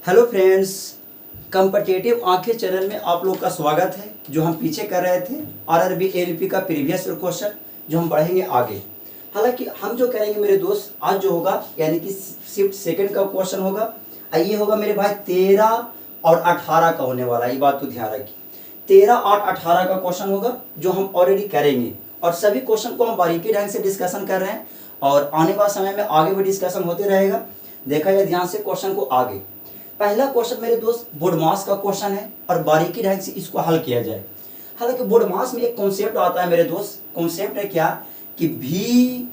Hello friends, competitive आंखें channel में आप लोग का स्वागत है। जो हम पीछे कर रहे थे आरआरबी एलपी का प्रीवियस क्वेश्चन जो हम बढ़ेंगे आगे। हालांकि हम जो करेंगे मेरे दोस्त आज जो होगा यानी कि शिफ्ट सेकंड का क्वेश्चन होगा। ये होगा मेरे भाई 13 और 18 का होने वाला है। ये बात तो ध्यान रखिए, 13 और 18 का क्वेश्चन होगा जो हम ऑलरेडी करेंगे और सभी क्वेश्चन को हम बारीकी ढंग से डिस्कशन कर रहे हैं और आने वाले समय में आगे भी डिस्कशन होते रहेगा। देखा जाए ध्यान से क्वेश्चन को आगे। पहला क्वेश्चन मेरे दोस्त बोर्डमास का क्वेश्चन है और बारीकी ढंग से इसको हल किया जाए। हालांकि बोर्डमास में एक कॉन्सेप्ट आता है मेरे दोस्त, कॉन्सेप्ट है क्या कि भी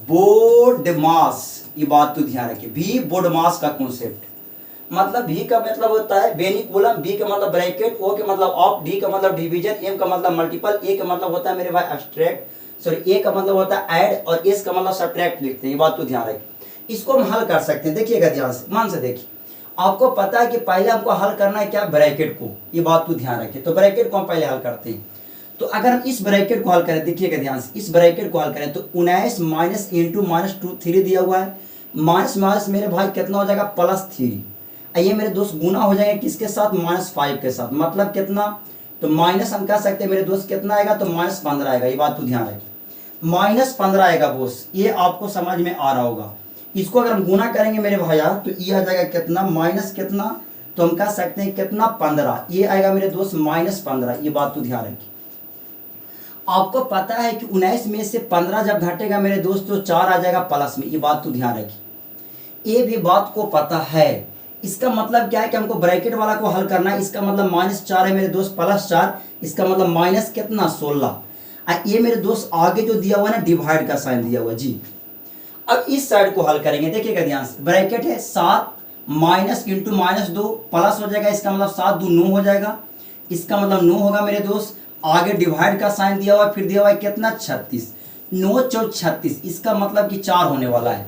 बोर्ड मास। ये बात तो ध्यान रखिए, भी बोर्ड मास का कॉन्सेप्ट मतलब भी का मतलब होता है बेनिकुलम, बी का मतलब ब्रैकेट, ओ का मतलब ऑफ, डी का मतलब डिवीजन, एम का मतलब मल्टीपल, ए का मतलब होता है मेरे भाई एब्स्ट्रैक्ट, सॉरी ए का मतलब होता है ऐड और एस का मतलब सब्ट्रैक्ट लिखते हैं। ये बात तो ध्यान रखिए, इसको हम हल कर सकते हैं। देखिएगा ध्यान से, मान से देखिए, आपको पता है कि पहले हमको हल करना है क्या, ब्रैकेट को। ये बात तो ध्यान रखिए, तो ब्रैकेट को हम पहले हल करते हैं। तो अगर हम इस ब्रैकेट को हल करें, देखिएगा ध्यान से, इस ब्रैकेट को हल करें तो 19 माइनस इंटू माइनस 2 3 दिया हुआ है, माइनस माइनस मेरे भाई कितना हो जाएगा +3। ये मेरे दोस्त गुना हो जाएगा किसके साथ, -5 के साथ, मतलब कितना, तो माइनस हम कह सकते हैं मेरे दोस्त कितना आएगा, तो -15 आएगा। ये बात तो ध्यान रखिए, -15 आएगा बोस, ये आपको समझ में आ रहा होगा। इसको अगर हम गुना करेंगे मेरे भैया तो ये आ जाएगा कितना, माइनस कितना, तो हम कह सकते हैं कितना 15, ये आएगा मेरे दोस्त -15। ये बात तो ध्यान रखिए। आपको पता है कि 19 में से 15 जब घटेगा मेरे दोस्त तो 4 आ जाएगा प्लस में। ये बात तो ध्यान रखिए, ये भी बात को पता है। इसका मतलब क्या है कि हमको ब्रैकेट वाला को हल करना है। इसका मतलब -4 है मेरे दोस्त, +4, इसका मतलब माइनस कितना 16। ये मेरे दोस्त आगे जो दिया हुआ है ना, डिवाइड का साइन दिया हुआ जी। अब इस साइड को हल करेंगे, देखिएगा ध्यान से, ब्रैकेट है 7 माइनस इंटू -2 प्लस हो जाएगा, इसका मतलब 7 2 9 हो जाएगा, इसका मतलब 9 होगा मेरे दोस्त। आगे डिवाइड का साइन दिया हुआ है, फिर दिया हुआ है कितना 36, 9 4 36, इसका मतलब कि 4 होने वाला है।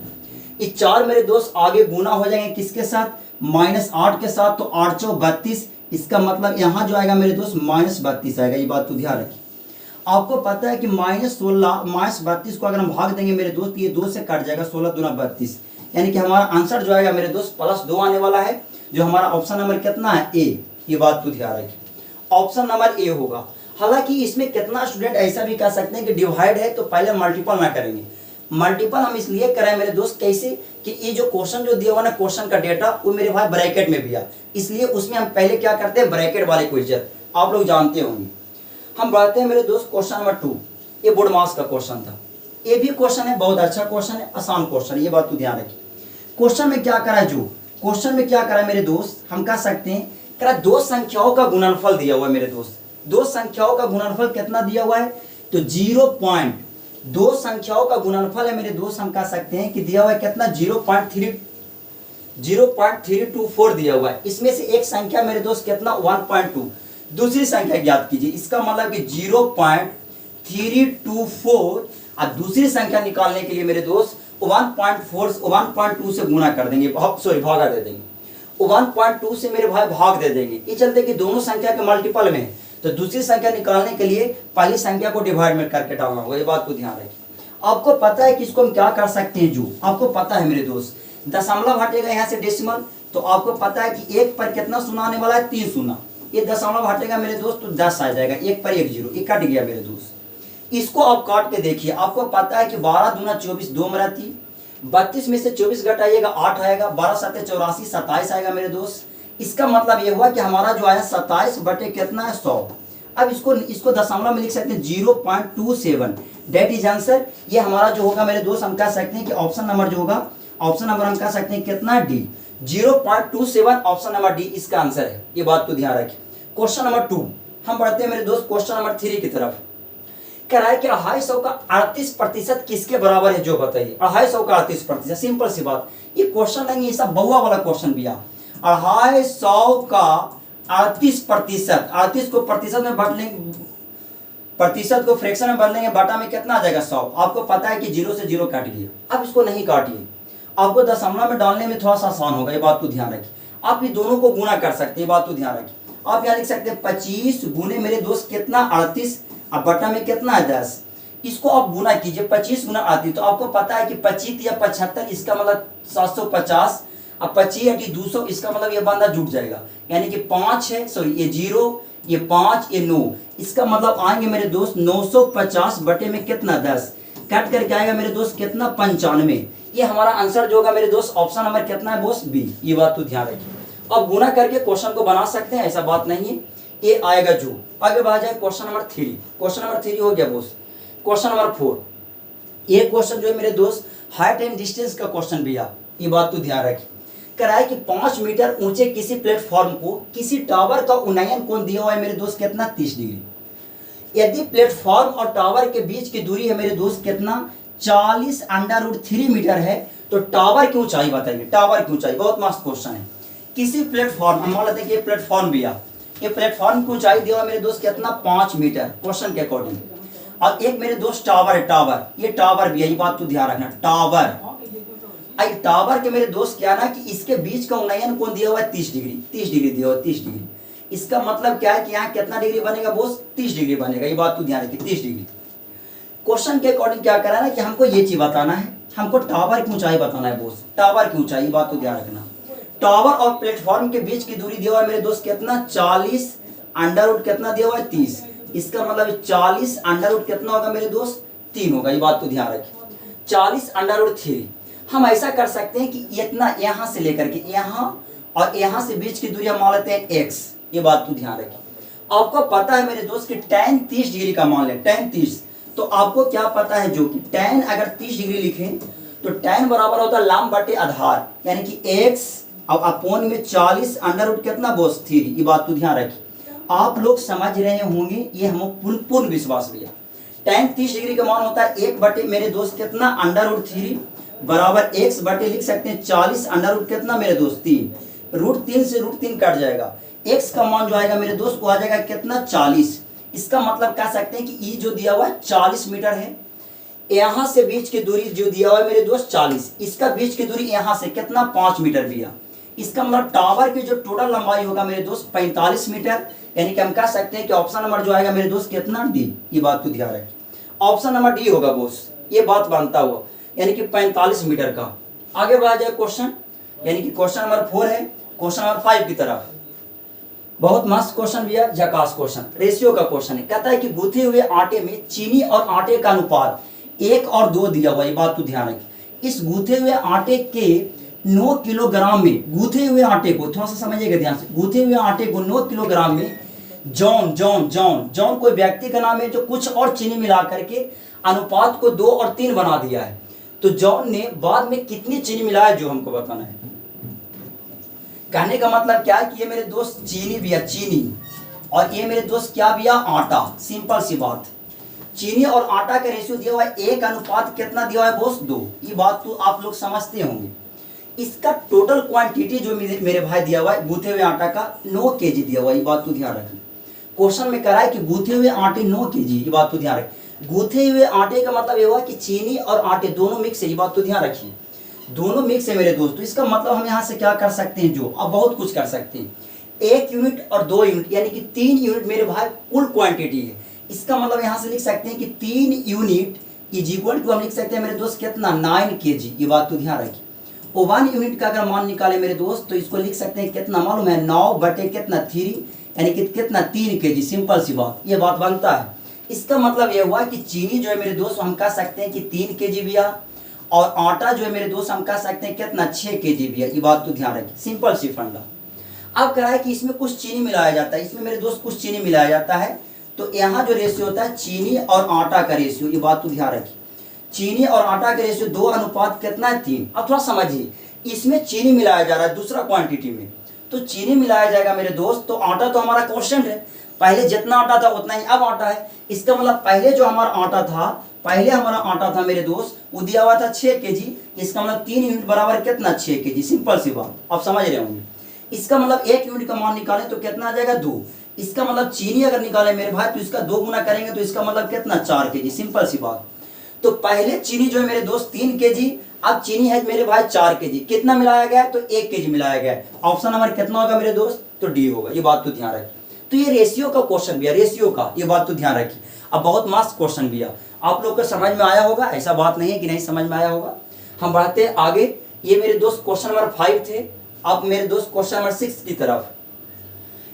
ये 4 मेरे दोस्त आगे गुना हो जाएंगे किसके साथ, -8 के साथ, तो 8 4 32, इसका मतलब यहाँ जो आएगा मेरे दोस्त -32 आएगा। ये बात तो ध्यान रखिए। आपको पता है कि -16 -32 को अगर हम भाग देंगे मेरे दोस्त, ये 2 से कट जाएगा, 16 दूना 32, यानी कि हमारा आंसर जो आएगा मेरे दोस्त +2 आने वाला है, जो हमारा ऑप्शन नंबर कितना है, ए। ये बात तो ध्यान रखिए, ऑप्शन नंबर ए होगा। हालांकि इसमें कितना स्टूडेंट ऐसा भी कह सकते हैं कि डिवाइड है तो पहले मल्टीपल ना करेंगे। मल्टीपल हम इसलिए करें मेरे दोस्त, कैसे कि ये जो क्वेश्चन जो दिया हुआ ना, क्वेश्चन का डेटा वो मेरे भाई ब्रैकेट में भी है, इसलिए उसमें हम पहले क्या करते हैं, ब्रैकेट वाले को इज्जत, आप लोग जानते होंगे। हम बढ़ते हैं मेरे दोस्त क्वेश्चन नंबर 2। ये बोर्डमास का क्वेश्चन था, ये भी क्वेश्चन है, बहुत अच्छा क्वेश्चन है, आसान क्वेश्चन है। ये बात तो ध्यान रखिए। क्वेश्चन में क्या करा, जो क्वेश्चन में क्या करा मेरे दोस्त, हम कह सकते हैं करा दो संख्याओं का गुणनफल दिया हुआ है मेरे दोस्त। दो संख्याओं का गुणनफल कितना दिया हुआ है, तो 0.2 संख्याओं का गुणनफल है मेरे दोस्त। हम कह सकते हैं कि दिया हुआ है कितना, 0.324 दिया हुआ है। इसमें से एक संख्या मेरे दोस्त कितना 1.2, दूसरी संख्या ज्ञात कीजिए। इसका मतलब कि 0.324 और दूसरी संख्या निकालने के लिए मेरे दोस्त 1.2 से गुना कर देंगे, सॉरी भागा दे देंगे, 1.2 से मेरे भाई भाग दे देंगे। ये चलते कि दोनों संख्या के मल्टीपल में, तो दूसरी संख्या निकालने के लिए पहली संख्या को डिवाइड में करके डालना होगा। ये बात को ध्यान रखिए। आपको पता है कि इसको हम क्या कर सकते हैं, जो आपको पता है मेरे दोस्त, दशमलव हटेगा यहाँ से डेसिमल, तो आपको पता है कि 1 पर कितना शून्य आने वाला है, 3 शून्य। ये दशमलव हटेगा मेरे दोस्त तो 10 आ जाएगा, 1 पर 1 0, ये कट गया मेरे दोस्त। इसको आप काट के देखिए, आपको पता है कि 12 दूना 24, 2 में रहती, 32 में से 24 घटाइएगा 8 आएगा, 12 7 84, 27 आएगा मेरे दोस्त। इसका मतलब ये हुआ कि हमारा जो आया 27 बटे कितना है 100। अब इसको दशमलव में लिख सकते हैं 0.27, डेट इज आंसर। ये हमारा जो होगा मेरे दोस्त, हम कह सकते हैं कि ऑप्शन नंबर जो होगा, ऑप्शन नंबर हम कह सकते हैं कितना, डी, 0.27, ऑप्शन नंबर डी इसका आंसर है। ये बात को ध्यान रखिए। क्वेश्चन नंबर 2 हम बढ़ते हैं मेरे दोस्त क्वेश्चन नंबर 3 की तरफ। कह रहा है कि 250 का 38% किसके बराबर है, जो बताइए। 250 का 38%, सिंपल सी बात। ये क्वेश्चन नहीं, ये सब बउआ वाला क्वेश्चन भी है। 250 का 38%, 38 को प्रतिशत में बांट लेंगे, प्रतिशत को फ्रैक्शन में बदलेंगे, बाटा में कितना आ जाएगा 100। आपको पता है कि 0 से 0 काट गया। अब इसको नहीं काटिए, आपको दशमलव में डालने में थोड़ा सा आसान होगा। ये बात को ध्यान रखिए। आप ये दोनों को गुना कर सकते हैं, ये बात को ध्यान रखिए। आप यहाँ लिख सकते हैं 25 गुने मेरे दोस्त कितना 38, अब बटा में कितना है 10। इसको आप गुना कीजिए, 25 गुना 38, तो आपको पता है कि 25 या 75, इसका मतलब 750। अब 25 हटी 200, इसका मतलब ये बंदा जुट जाएगा, यानी कि 5 है, सॉरी ये 0, ये 5, ये 9, इसका मतलब आएंगे मेरे दोस्त 950 बटे में कितना 10, कट करके आएगा मेरे दोस्त कितना 95। ये हमारा आंसर जो होगा मेरे दोस्त ऑप्शन नंबर कितना है दोस्त बी, ये बात तो ध्यान रखिए। अब गुना करके क्वेश्चन को बना सकते हैं, ऐसा बात नहीं है, ये आएगा जो। आगे बढ़ा जाए क्वेश्चन नंबर 3, क्वेश्चन नंबर 3 हो गया दोस्त। क्वेश्चन नंबर 4, ये क्वेश्चन जो है मेरे दोस्त हाइट एंड डिस्टेंस का क्वेश्चन भी है, ये बात तो ध्यान रखिए। कराए कि 5 मीटर ऊंचे किसी प्लेटफॉर्म को किसी टावर का उन्नयन कोण दिया हुआ है मेरे दोस्त कितना 30 डिग्री। यदि प्लेटफॉर्म और टावर के बीच की दूरी है मेरे दोस्त कितना 40√3 मीटर है, तो टावर की ऊंचाई बताइए, टावर की ऊंचाई। बहुत मस्त क्वेश्चन है। किसी प्लेटफॉर्म, हम मान लेते हैं कि ये प्लेटफॉर्म भी है, ये प्लेटफॉर्म की ऊंचाई दिया हुआ मेरे दोस्त कितना 5 मीटर क्वेश्चन के अकॉर्डिंग। और एक मेरे दोस्त टावर है, टावर, ये टावर भी है, ये बात तो ध्यान रखना, टावर। आई टावर के मेरे दोस्त क्या ना कि इसके बीच का उन्नयन कोण दिया हुआ है 30 डिग्री, 30 डिग्री दिया हुआ है 30 डिग्री। इसका मतलब क्या है कि यहाँ कितना डिग्री बनेगा बोस 30 डिग्री बनेगा, ये बात तो ध्यान रखिए 30 डिग्री। क्वेश्चन के अकॉर्डिंग क्या करना है कि हमको ये चीज बताना है, हमको टावर की ऊंचाई बताना है बोस, टावर की ऊंचाई, बात तो ध्यान रखना। टावर और प्लेटफॉर्म के बीच की दूरी दिया हुआ है मेरे दोस्त कितना 40 अंडर कितना दिया हुआ है 30, इसका मतलब 40 अंडर कितना होगा मेरे दोस्त 3 होगा, ये बात तो ध्यान रखिए 40 अंडर 3। हम ऐसा कर सकते हैं कि इतना यहां से लेकर के यहां और यहां से बीच की दूरी हम मान लेते हैं x, ये बात तो ध्यान रखिए। आपको पता है मेरे दोस्त कि tan 30 डिग्री का मान ले, tan 30, तो आपको क्या पता है जो कि tan अगर 30 डिग्री लिखें तो tan बराबर होता है लंब बटे आधार, यानी कि x अब अपोन में 40 अंडर कितना बोस 3, ये बात तो ध्यान रखिए। आप लोग समझ रहे होंगे, ये हम पूर्ण विश्वास भैया। tan 30 डिग्री का मान होता है 1 बटे मेरे दोस्त कितना अंडर 3 बराबर x बटे लिख सकते हैं 40 अंडर कितना मेरे दोस्त 3, √3 से √3 कट जाएगा, x का मान जो आएगा मेरे दोस्त वो आ जाएगा कितना 40। इसका मतलब कह सकते हैं कि ई जो दिया हुआ है 40 मीटर है, यहां से बीच की दूरी जो दिया हुआ है मेरे दोस्त 40, इसका बीच की दूरी यहां से कितना 5 मीटर दिया। इसका मतलब टावर की जो टोटल लंबाई होगा मेरे दोस्त 45 मीटर, यानी कि हम कह सकते हैं कि ऑप्शन नंबर जो आएगा मेरे दोस्त कितना डी, ये बात तो ध्यान रखिए, ऑप्शन नंबर डी होगा बोस, ये बात बनता हुआ, यानी कि 45 मीटर का। आगे बढ़ा जाए क्वेश्चन, यानी कि क्वेश्चन नंबर 4 है, क्वेश्चन नंबर 5 की तरफ। बहुत मस्त क्वेश्चन भैया, झकास क्वेश्चन, रेशियो का क्वेश्चन है। कहता है कि गूथे हुए आटे में चीनी और आटे का अनुपात 1 और 2 दिया हुआ, ये बात तो ध्यान रखिए। इस गूथे हुए आटे के 9 किलोग्राम में, गूथे हुए आटे को थोड़ा सा समझिएगा ध्यान से, गूथे हुए आटे को 9 किलोग्राम में जॉन जॉन जॉन जॉन कोई व्यक्ति का नाम है जो कुछ और चीनी मिला करके अनुपात को 2 और 3 बना दिया है। तो जॉन ने बाद में कितनी चीनी मिलाया जो हमको बताना है। कहने का मतलब क्या है कि ये मेरे दोस्त चीनी भी है, चीनी, और ये मेरे दोस्त क्या भी है आटा, सिंपल सी बात। चीनी और आटा का रेशियो दिया हुआ है 1 अनुपात कितना दिया हुआ है दोस्त 2, ये बात तो आप लोग समझते होंगे। इसका टोटल क्वांटिटी जो मेरे भाई दिया हुआ है गूथे हुए आटा का 9 केजी दिया हुआ है, ये बात तो ध्यान रखना। क्वेश्चन में करा है कि गूथे हुए आटे 9 केजी, ये बात तो ध्यान रखें। गूथे हुए आटे का मतलब ये हुआ कि चीनी और आटे दोनों मिक्स है, ये बात तो ध्यान रखिए, दोनों मिक्स है मेरे दोस्त। तो इसका मतलब हम यहाँ से क्या कर सकते हैं, जो अब बहुत कुछ कर सकते हैं, 1 यूनिट और 2 यूनिट यानी कि 3 यूनिट मेरे भाई कुल क्वांटिटी है। इसका मतलब यहाँ से लिख सकते हैं कि 3 यूनिट इज इक्वल टू हम लिख सकते हैं मेरे दोस्त कितना 9 केजी, ये बात तो ध्यान रखिए। और 1 यूनिट का अगर मान निकाले मेरे दोस्त तो इसको लिख सकते हैं कितना मालूम है 9 बटे कितना 3, यानी कि कितना 3 केजी, सिंपल सी बात, ये बात बनता है। इसका मतलब यह हुआ कि चीनी जो है मेरे दोस्त हम कह सकते हैं कि 3 केजी भी है, और आटा जो है मेरे दोस्त हम कह सकते हैं कितना 6 केजी भी है, ये बात तो ध्यान रखिए, सिंपल सी फंडा। अब कह रहा है कि इसमें कुछ चीनी मिलाया जाता है, इसमें मेरे दोस्त कुछ चीनी मिलाया जाता है, तो यहाँ जो रेशियो होता है चीनी और आटा का रेशियो, ये बात तो ध्यान रखिए, चीनी और आटा का रेशियो 2 अनुपात कितना है 3। अब थोड़ा समझिए, इसमें चीनी मिलाया जा रहा है दूसरा क्वांटिटी में, तो चीनी मिलाया जाएगा मेरे दोस्त, तो आटा तो हमारा कांस्टेंट है, पहले जितना आटा था उतना ही अब आटा है। इसका मतलब पहले जो हमारा आटा था, पहले हमारा आटा था मेरे दोस्त वो दिया हुआ था 6 केजी, इसका मतलब 3 यूनिट बराबर कितना 6 केजी, सिंपल सी बात, आप समझ रहे होंगे। इसका मतलब 1 यूनिट का मान निकालें तो कितना आ जाएगा 2, इसका मतलब चीनी अगर निकाले मेरे भाई तो इसका 2 गुना करेंगे तो इसका मतलब कितना 4 केजी, सिंपल सी बात। तो पहले चीनी जो है मेरे दोस्त 3 केजी, अब चीनी है मेरे भाई 4 केजी, कितना मिलाया गया तो 1 केजी मिलाया गया। ऑप्शन नंबर कितना होगा मेरे दोस्त, तो डी होगा, ये बात तो ध्यान रखिए। तो ये रेशियो का क्वेश्चन भी है, रेशियो का, ये बात तो ध्यान रखिए। अब बहुत मस्त क्वेश्चन भी है, आप लोग को समझ में आया होगा, ऐसा बात नहीं है कि नहीं समझ में आया होगा। हम बढ़ते हैं आगे, ये मेरे दोस्त क्वेश्चन नंबर 5 थे। अब मेरे दोस्त क्वेश्चन नंबर 6 की तरफ।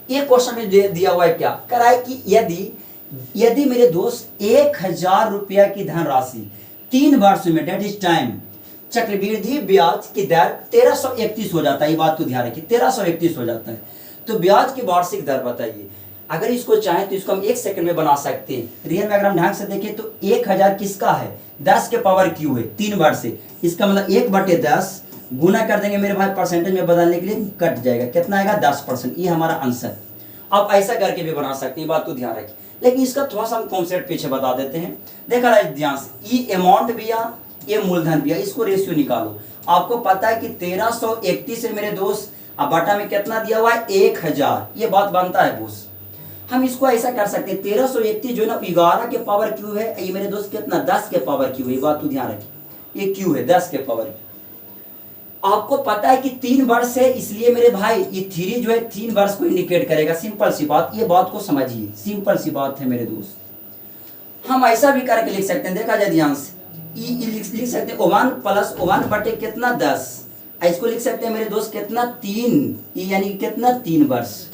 ये क्वेश्चन में दिया हुआ है, क्या करा है कि यदि मेरे दोस्त 1000 रुपया की धनराशि 3 वर्षों में डेट इज टाइम चक्रवृद्धि ब्याज की दर 1331 हो जाता है। ये बात तो ध्यान रखिए, 1331 हो जाता है। तो ब्याज की वार्षिक दर बताइए। अगर इसको चाहें तो इसको हम 1 सेकंड में बना सकते हैं। रियल में अगर हम ढंग से देखें तो 1000 किसका है, 10 के पावर क्यू है 3 वर्ष से। इसका मतलब 1/10 गुना कर देंगे मेरे भाई, परसेंटेज में बदलने के लिए कट जाएगा, कितना आएगा 10%। ये हमारा आंसर। आप ऐसा करके भी बना सकते हैं, बात तो ध्यान रखिए। लेकिन इसका थोड़ा सा हम कॉन्सेप्ट पीछे बता देते हैं। देखा जाए ध्यान से, ये अमाउंट भी या ये मूलधन भी है, इसको रेशियो निकालो। आपको पता है कि 1331 है मेरे दोस्त, अब बटा में कितना दिया हुआ है 1000, ये बात बनता है बोस। हम इसको ऐसा कर सकते हैं, 1331 जो है ना 11 के पावर क्यू है, ये मेरे दोस्त कितना 10 के पावर क्यू है। ये बात तो ध्यान रखिए, ये क्यू है 10 के पावर। आपको पता है कि 3 वर्ष है, इसलिए मेरे भाई ये 3 जो है 3 वर्ष को इंडिकेट करेगा। सिंपल सी बात, ये बात को समझिए, सिंपल सी बात है मेरे दोस्त। हम ऐसा भी करके लिख सकते हैं, देखा जाए ध्यान से, लिख सकते हैं 1 + 1 बटे कितना 10। इसको लिख सकते हैं मेरे दोस्त कितना 3, यानी कितना 3 वर्ष।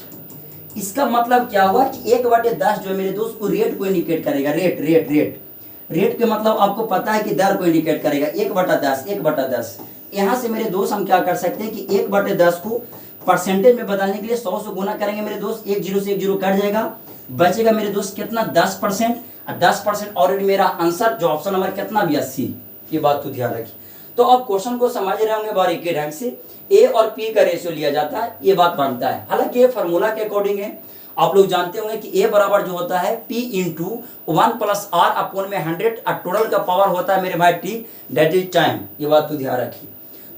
इसका मतलब क्या हुआ कि 1/10 जो है मेरे दोस्त को रेट को इंडिकेट करेगा। रेट के मतलब आपको पता है कि दर को इंडिकेट करेगा। 1/10 यहाँ से मेरे दोस्त हम क्या कर सकते हैं कि 1/10 को परसेंटेज में बदलने के लिए 100 से गुना करेंगे मेरे दोस्त। 1 0 से 1 0 कट जाएगा, बचेगा मेरे दोस्त कितना 10%। 10% ऑलरेडी मेरा आंसर जो ऑप्शन नंबर कितना भी 80। ये बात तो ध्यान रखिए। तो आप क्वेश्चन को समझ रहे होंगे बारीकी ढंग से। ए और पी का रेशियो लिया जाता है, ये बात बनता है। हालांकि ये फार्मूला के अकॉर्डिंग है, आप लोग जानते होंगे कि ए बराबर जो होता है P × 1 + R अपॉन में 100, और टोटल का पावर होता है मेरे भाई T, दैट इज टाइम। ये बात तो ध्यान रखिए।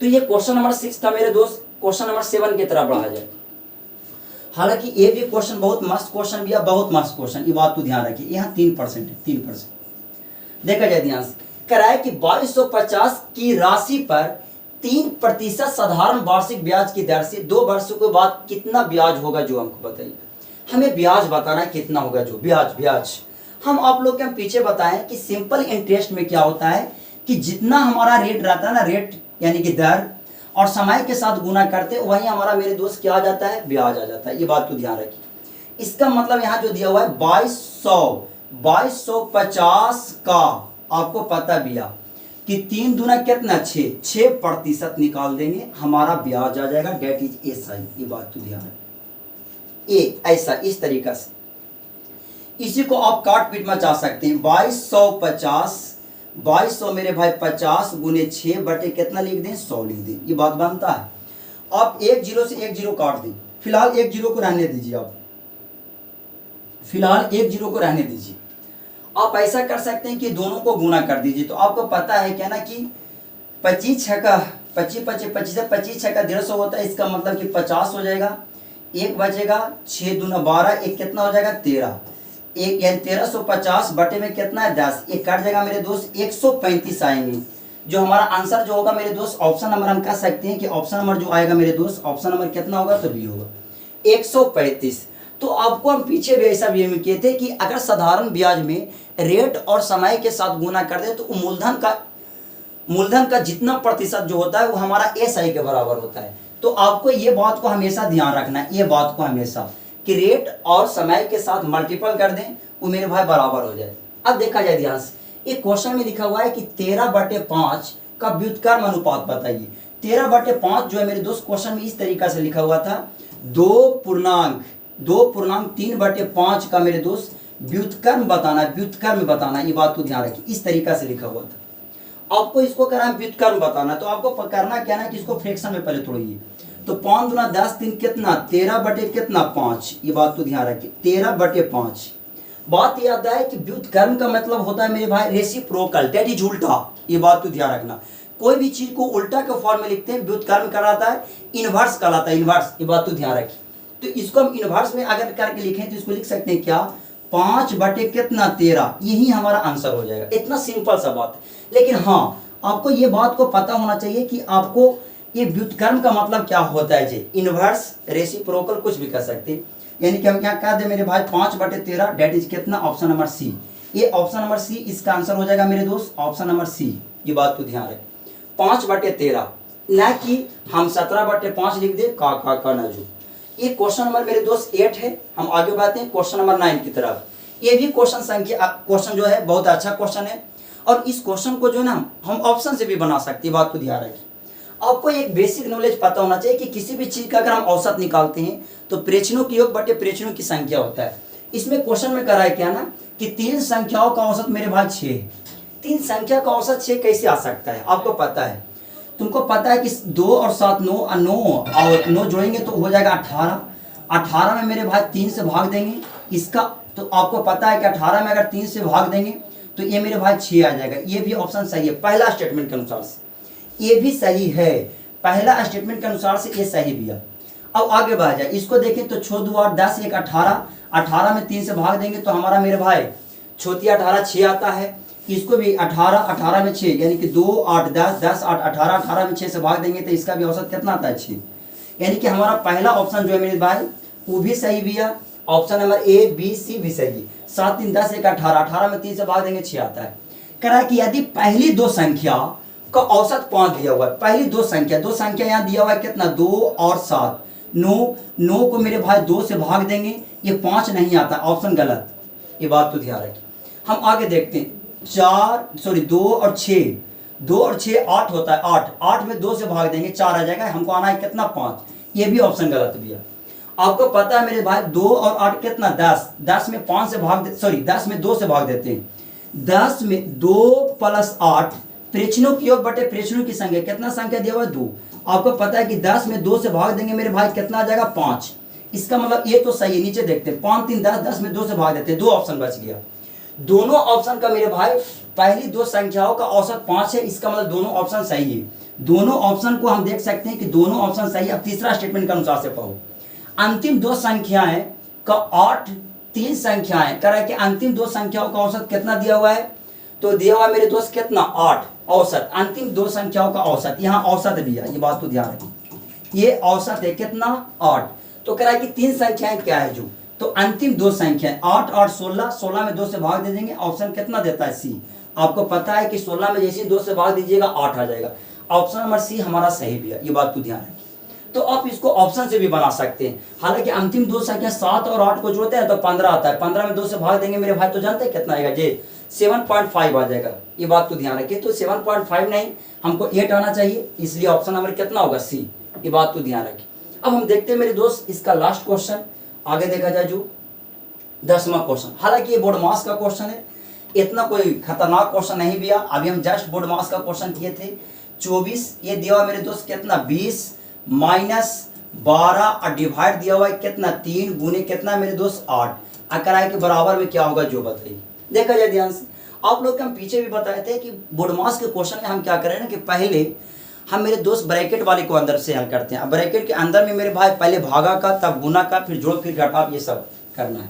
तो ये क्वेश्चन नंबर 6 था मेरे दोस्त। क्वेश्चन नंबर 7 की तरफ बढ़ा जाए। हालांकि ये भी क्वेश्चन बहुत मस्त क्वेश्चन भी है, बहुत मस्त क्वेश्चन, ये बात तो ध्यान रखिए। यहाँ 3% है, 3%। देखा जाए ध्यान से, कराए कि 2250 की राशि पर 3% साधारण वार्षिक ब्याज की दर से 2 वर्षों के बाद कितना ब्याज होगा, जो हमको बताइए। हमें ब्याज बताना है कितना होगा, जो ब्याज हम आप लोग के हम पीछे बताएं कि सिंपल इंटरेस्ट में क्या होता है कि जितना हमारा रेट रहता है ना, रेट यानी कि दर, और समय के साथ गुना करते वही हमारा मेरे दोस्त क्या आ जाता है, ब्याज आ जाता है। ये बात तो ध्यान रखिए। इसका मतलब यहाँ जो दिया हुआ है 2250 का आपको पता भी है कि 3 दूना कितना 6% निकाल देंगे, हमारा ब्याज आ जाएगा, डेट इज एसआई। ये बात तो ध्यान रखिए। ये ऐसा इस तरीका से, इसी को आप काट पीट में जा सकते हैं। 2200 मेरे भाई 50 गुने 6 बटे कितना लिख दें 100 लिख दें। ये बात बनता है। आप 1 0 से 1 0 काट दें, फिलहाल 1 0 को रहने दीजिए। आप फिलहाल 1 0 को रहने दीजिए। आप ऐसा कर सकते हैं कि दोनों को गुना कर दीजिए। तो आपको पता है क्या ना कि 25 छक्का 25 छक्का 150 होता है। इसका मतलब कि 50 हो जाएगा, एक बचेगा, 6 दूना 12, एक कितना हो जाएगा 13, एक यानी 1350 बटे में कितना है 10, एक कट जाएगा मेरे दोस्त 135 आएंगे। जो हमारा आंसर जो होगा मेरे दोस्त, ऑप्शन नंबर हम कह सकते हैं कि ऑप्शन नंबर जो आएगा मेरे दोस्त, ऑप्शन नंबर कितना होगा, तो बी होगा 135। तो आपको हम पीछे भी ऐसा भी किए थे कि अगर साधारण ब्याज में रेट और समय के साथ गुना कर दे तो मूलधन का जितना प्रतिशत जो होता है वो हमारा एसआई के बराबर होता है। तो आपको ये बात को हमेशा ध्यान रखना है, ये बात को हमेशा कि रेट और समय के साथ मल्टीपल कर दें वो मेरे भाई बराबर हो जाए। अब देखा जाए ध्यान से, एक क्वेश्चन में लिखा हुआ है कि 13/5 का व्युत्क्रम अनुपात बताइए। 13/5 जो है मेरे दोस्त क्वेश्चन में इस तरीका से लिखा हुआ था, 2.3/5 का मेरे दोस्त व्युत्क्रम बताना। ये बात को ध्यान रखिए, इस तरीका से लिखा हुआ था। आपको इसको कराएं व्युत्क्रम बताना, तो आपको करना क्या ना कि इसको फ्रैक्शन में पहले तोड़िए। तो 5 दूना 10 3 कितना 13/5। ये बात तो ध्यान रखिए 13/5। बात याद आए कि व्युत्क्रम का मतलब होता है मेरे भाई रेसिप्रोकल, दैट इज उल्टा। ये बात तो ध्यान रखना, कोई भी चीज को उल्टा के फॉर्म में लिखते हैं व्युत्क्रम कहलाता है, इनवर्स कहलाता है, इनवर्स। ये बात तो ध्यान रखिए। तो इसको हम इनवर्स में अगर करके लिखें तो इसको लिख सकते हैं क्या 5/13, यही हमारा आंसर हो जाएगा। इतना सिंपल सा बात है। लेकिन हाँ, आपको ये बात को पता होना चाहिए कि आपको ये व्युत्क्रम का मतलब क्या होता है जी, इनवर्स, रेसिप्रोकल, कुछ भी कर सकते हैं। यानी कि हम क्या कह दे मेरे भाई 5/13, डेट इज कितना, ऑप्शन नंबर सी। ये ऑप्शन नंबर सी इसका आंसर हो जाएगा मेरे दोस्त, ऑप्शन नंबर सी। ये बात को ध्यान रखें, 5/13। ना कि हम 17/5 लिख दे का नाजू। ये क्वेश्चन नंबर मेरे दोस्त 8 है। हम आगे बढ़ते हैं क्वेश्चन नंबर 9 की तरफ। ये भी क्वेश्चन जो है बहुत अच्छा क्वेश्चन है, और इस क्वेश्चन को जो है ना हम ऑप्शन से भी बना सकते हैं। बात को ध्यान रखिए, आपको एक बेसिक नॉलेज पता होना चाहिए कि किसी भी चीज का अगर हम औसत निकालते हैं तो प्रेक्षणों की योग बटे प्रेक्षणों की संख्या होता है। इसमें क्वेश्चन में करा है क्या ना कि 3 संख्याओं का औसत मेरे भाई 6 है। 3 संख्या का औसत 6 कैसे आ सकता है? आपको पता है, तुमको पता है कि 2 और 7 9 और 9 जोड़ेंगे तो हो जाएगा 18। 18 में मेरे भाई 3 से भाग देंगे इसका, तो आपको पता है कि 18 में अगर 3 से भाग देंगे तो ये मेरे भाई 6 आ जाएगा। ये भी ऑप्शन सही है पहला स्टेटमेंट के अनुसार से, ये भी सही है पहला स्टेटमेंट के अनुसार से, ये सही भी है। अब आगे बढ़ जाए, इसको देखें तो 6 2 8 10 1 18। 18 में 3 से भाग देंगे तो हमारा मेरे भाई छोटी 18 6 आता है। इसको भी 18 में 6 यानी कि 2 8 10 10 8 18। 18 में 6 से भाग देंगे तो इसका भी औसत कितना आता है 6। यानी कि हमारा पहला ऑप्शन जो है मेरे भाई वो भी सही भी है। Option number A B C भी सही। 7 3 10 1 18। 18 में 3 से भाग देंगे 6 आता है। कह रहा है कि यदि पहली 2 संख्या का औसत 5 दिया हुआ है, पहली 2 संख्या यहाँ दिया हुआ है कितना 2 और 7। 9 को मेरे भाई 2 से भाग देंगे, ये 5 नहीं आता, ऑप्शन गलत, ये बात तो ध्यान रखिए। हम आगे देखते हैं 2 और 6। 2 और 6 8 होता है। 8 में 2 से भाग देंगे 4 आ जाएगा, हमको आना है कितना 5, ये भी ऑप्शन गलत भी है। आपको पता है मेरे भाई 2 और 8 कितना 10। 10 में 5 से भाग 10 में 2 से भाग देते हैं। 10 में 2 + 8 प्रेक्षणों की योग बटे प्रेक्षणों की संख्या, कितना संख्या दिया हुआ है 2। आपको पता है कि 10 में 2 से भाग देंगे मेरे भाई कितना आ जाएगा 5। इसका मतलब ये तो सही है। नीचे देखते हैं 5 3 10, 10 में 2 से भाग देते हैं, 2 ऑप्शन बच गया। दोनों ऑप्शन का मेरे भाई पहली 2 संख्याओं का औसत 5 है, इसका मतलब दोनों ऑप्शन सही है। दोनों ऑप्शन को हम देख सकते हैं कि दोनों ऑप्शन सही है। अब तीसरा स्टेटमेंट के अनुसार से पढ़ो, अंतिम 2 संख्याएं का 8 3 संख्याएं कह रहा है कि अंतिम 2 संख्याओं का औसत कितना दिया हुआ है, तो दिया हुआ मेरे दोस्त कितना 8 औसत। अंतिम 2 संख्याओं का औसत, यहाँ औसत भी है, ये बात तो ध्यान रखिए, ये औसत है कितना 8। तो कह रहा है कि 3 संख्याएं क्या है जो, तो अंतिम 2 संख्याएं 8 और 16। 16 में 2 से भाग दे देंगे, ऑप्शन कितना देता है सी। आपको पता है कि 16 में जैसे 2 से भाग दीजिएगा 8 आ जाएगा। ऑप्शन नंबर सी हमारा सही भी है, ये बात तो ध्यान रखिए। तो आप इसको ऑप्शन से भी बना सकते हैं। हालांकि अंतिम 2 संख्या 7 और 8 को जोड़ते हैं तो 15 आता है। 15 में 2 से भाग देंगे मेरे भाई तो जानते हैं कितना आएगा जी 7.5 आ जाएगा, ये बात तो ध्यान रखिए। तो 7.5 नहीं, हमको 8 आना चाहिए, इसलिए ऑप्शन नंबर कितना होगा सी, ये बात तो ध्यान रखिए। अब हम देखते हैं मेरे दोस्त इसका लास्ट क्वेश्चन, आगे देखा जाए जो 10वां क्वेश्चन। हालांकि ये बोर्ड मास का क्वेश्चन है, इतना कोई खतरनाक क्वेश्चन नहीं दिया। अभी हम जस्ट बोर्ड मास का क्वेश्चन किए थे 24। ये दिया हुआ मेरे दोस्त कितना 20 - 12 और डिवाइड दिया हुआ है कितना 3 गुने कितना मेरे दोस्त 8। अकराए के बराबर में क्या होगा जो बताइए। देखा जाए ध्यान से, आप लोग को हम पीछे भी बताए थे कि बोर्ड मास के क्वेश्चन में हम क्या करें ना कि पहले हम मेरे दोस्त ब्रैकेट वाले को अंदर से हल करते हैं। अब ब्रैकेट के अंदर में मेरे भाई पहले भागा का, तब गुना का, फिर जोड़, फिर घटा, ये सब करना है।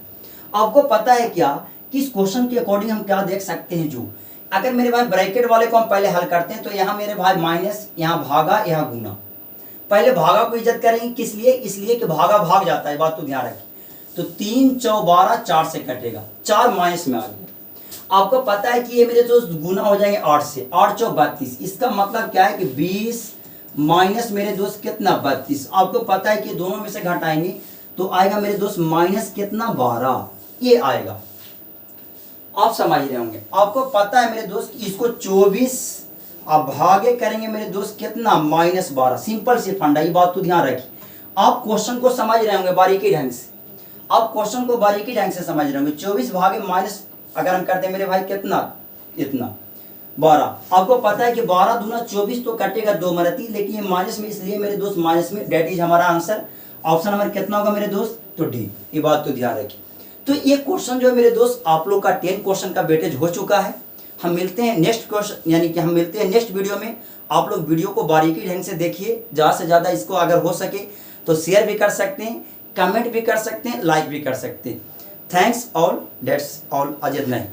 आपको पता है क्या कि इस क्वेश्चन के अकॉर्डिंग हम क्या देख सकते हैं, जो अगर मेरे भाई ब्रैकेट वाले को हम पहले हल करते हैं तो यहाँ मेरे भाई माइनस, यहाँ भागा, यहाँ गुना। पहले भागा को इज्जत करेंगे, किस लिए, इसलिए कि भागा भाग जाता है, बात तो ध्यान रखिए। तो 3 × 12 4 से कटेगा, 4 माइनस में आ गया। आपको पता है कि ये मेरे दोस्त गुना हो जाएंगे 8 से, 8 × 4 32। इसका मतलब क्या है कि 20 माइनस मेरे दोस्त कितना 32। आपको पता है कि दोनों में से घटाएंगे तो आएगा मेरे दोस्त माइनस कितना 12, ये आएगा। आप समझ रहे होंगे। आपको पता है मेरे दोस्त इसको 24 आप भागे करेंगे मेरे दोस्त कितना -12। सिंपल सी फंडा, ये बात तो ध्यान रखिए। आप क्वेश्चन को समझ रहे होंगे बारीकी ढंग से, आप क्वेश्चन को बारीकी ढंग से समझ रहे होंगे। 24 भागे माइनस अगर हम करते हैं मेरे भाई कितना, इतना 12। आपको पता है कि 12 दूना 24 तो कटेगा 2 मरती, लेकिन ये माइनस में इसलिए मेरे दोस्त माइनस में, डेट इज हमारा आंसर। ऑप्शन नंबर कितना होगा मेरे दोस्त, तो डी, ये बात तो ध्यान रखिए। तो ये क्वेश्चन जो है मेरे दोस्त आप लोग का 10 क्वेश्चन का वेटेज हो चुका है। हम मिलते हैं नेक्स्ट क्वेश्चन, यानी कि हम मिलते हैं नेक्स्ट वीडियो में। आप लोग वीडियो को बारीकी ढंग से देखिए, ज़्यादा से ज़्यादा इसको अगर हो सके तो शेयर भी कर सकते हैं, कमेंट भी कर सकते हैं, लाइक भी कर सकते हैं। Thanks all, that's all, Ajay नहीं।